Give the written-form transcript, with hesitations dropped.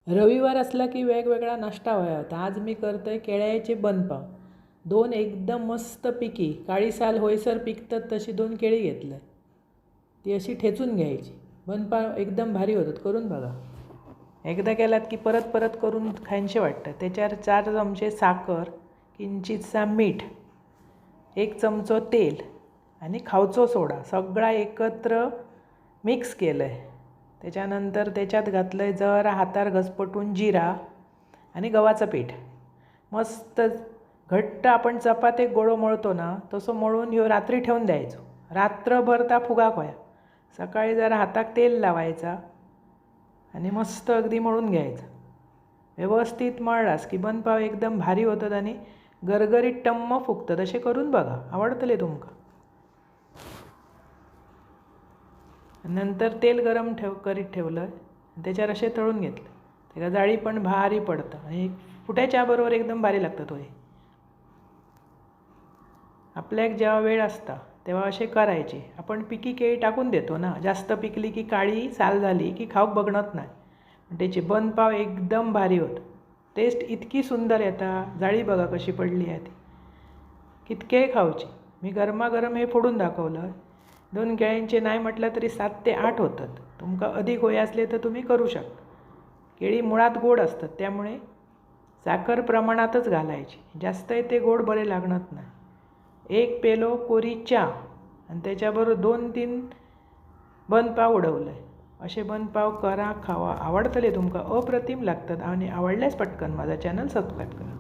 रविवार असला की वेगवेगळा नाश्ता हवा होता. आज मी करतोय केळ्याचे बनपाव. दोन एकदम मस्त पिकी काळी साल होईसर पिकतात तशी दोन केळी घेतलं, ती अशी ठेचून घ्यायची. बनपाव एकदम भारी होतात, करून बघा. एकदा केलात की परत परत करून खायचे वाटतं. त्याच्यावर 4 चमचे साखर, किंचितसा मीठ, 1 चमचो तेल आणि खावचो सोडा सगळा एकत्र मिक्स केलं आहे. त्याच्यानंतर त्याच्यात घातलं आहे जरा हातार घसपटून जिरा आणि गव्हाचं पीठ. मस्त घट्ट आपण चपाती गोळो मळतो ना तसं मळून ह्यो रात्री ठेवून द्यायचो. रात्रभर ता फुगाक होया. सकाळी जरा हाताक तेल लावायचा आणि मस्त अगदी मळून घ्यायचं. व्यवस्थित मळलास की बनपाव एकदम भारी होतात आणि गरगरीत टम्म फुगतात. असे करून बघा, आवडतले तुमका. नंतर तेल गरम करीत ठेवलं, त्याच्यावर असे तळून घेतलं. त्याला जाळी पण भारी पडतं आणि फुट्याच्या बरोबर एकदम भारी लागतात होय. आपल्याक जेव्हा वेळ असता तेव्हा असे करायचे. आपण पिकी केळी टाकून देतो ना, जास्त पिकली की काळी साल झाली की खाऊक बघणत नाही. त्याचे बनपाव एकदम भारी होतं. टेस्ट इतकी सुंदर येता. जाळी बघा कशी पडली आहे ती. कितके खाऊची. मी गरमागरम हे फोडून दाखवलं. 2 केळ्यांचे नाही म्हटलं तरी 7 ते 8 होतात. तुमका अधिक होय असले तर तुम्ही करू शकता. केळी मुळात गोड असतात त्यामुळे साखर प्रमाणातच घालायची. जास्त ते गोड बरे लागणार नाही. 1 पेलो कोरी चहा आणि त्याच्याबरोबर 2-3 बनपाव उडवलं आहे. असे बनपाव करा, खावा, आवडतले तुमका. अप्रतिम लागतात आणि आवडल्यास पटकन माझा चॅनल सबस्क्राईब करा.